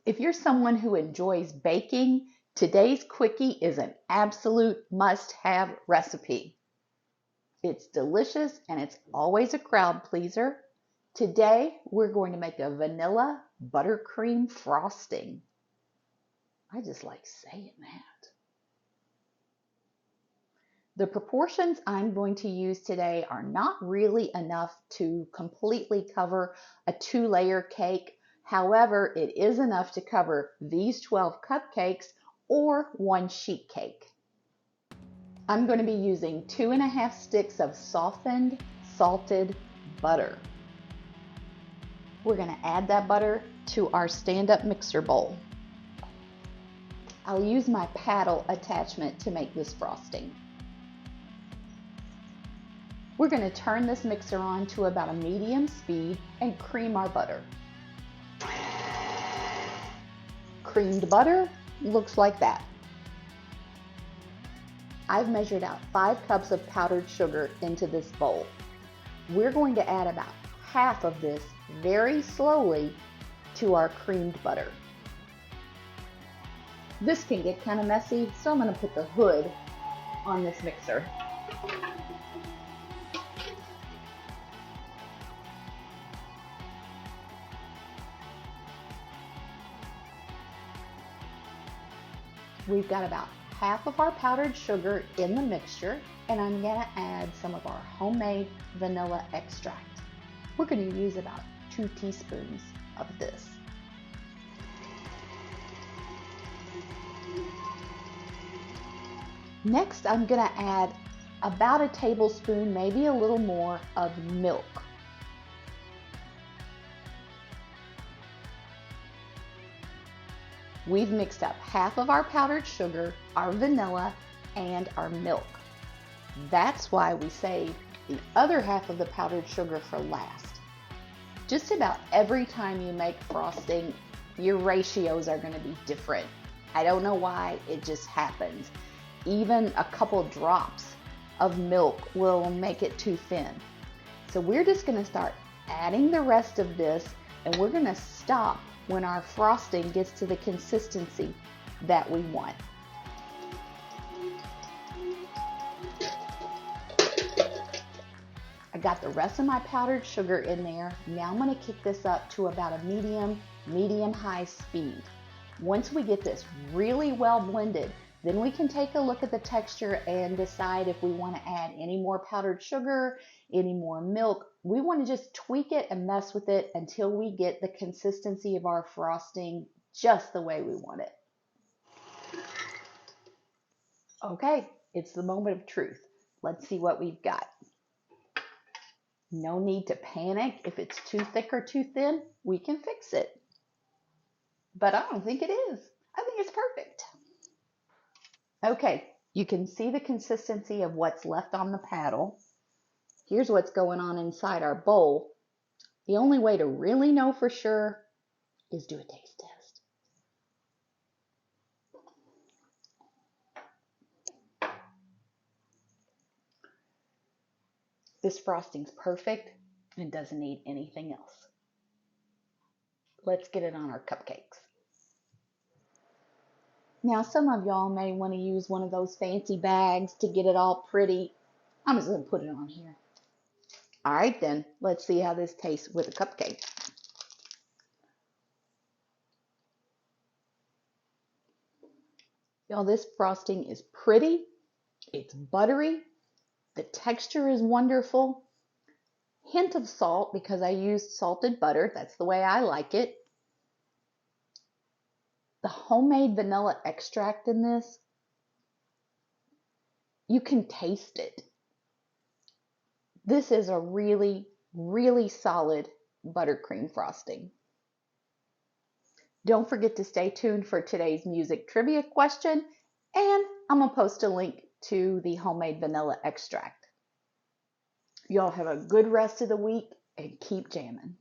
If you're someone who enjoys baking, today's quickie is an absolute must-have recipe. It's delicious and it's always a crowd pleaser. Today, we're going to make a vanilla buttercream frosting. I just like saying that. The proportions I'm going to use today are not really enough to completely cover a 2-layer cake. However, it is enough to cover these 12 cupcakes or 1 sheet cake. I'm going to be using 2½ sticks of softened, salted butter. We're going to add that butter to our stand-up mixer bowl. I'll use my paddle attachment to make this frosting. We're going to turn this mixer on to about a medium speed and cream our butter. Creamed butter looks like that. I've measured out 5 cups of powdered sugar into this bowl. We're going to add about half of this very slowly to our creamed butter. This can get kind of messy, so I'm going to put the hood on this mixer. We've got about half of our powdered sugar in the mixture, and I'm going to add some of our homemade vanilla extract. We're going to use about 2 teaspoons of this. Next, I'm going to add about a tablespoon, maybe a little more, of milk. We've mixed up half of our powdered sugar, our vanilla, and our milk. That's why we save the other half of the powdered sugar for last. Just about every time you make frosting, your ratios are going to be different. I don't know why, it just happens. Even a couple drops of milk will make it too thin. So we're just going to start adding the rest of this, and we're going to stop when our frosting gets to the consistency that we want. I got the rest of my powdered sugar in there. Now I'm going to kick this up to about a medium-high speed. Once we get this really well blended, then we can take a look at the texture and decide if we want to add any more powdered sugar, any more milk. We want to just tweak it and mess with it until we get the consistency of our frosting just the way we want it. Okay, it's the moment of truth. Let's see what we've got. No need to panic if it's too thick or too thin. We can fix it. But I don't think it is. I think it's perfect. Okay, you can see the consistency of what's left on the paddle. Here's what's going on inside our bowl. The only way to really know for sure is do a taste test. This frosting's perfect and doesn't need anything else. Let's get it on our cupcakes. Now, some of y'all may want to use one of those fancy bags to get it all pretty. I'm just going to put it on here. All right, then, let's see how this tastes with a cupcake. Y'all, this frosting is pretty. It's buttery. The texture is wonderful. Hint of salt because I used salted butter. That's the way I like it. The homemade vanilla extract in this, you can taste it. This is a really, really solid buttercream frosting. Don't forget to stay tuned for today's music trivia question, and I'm going to post a link to the homemade vanilla extract. Y'all have a good rest of the week and keep jamming.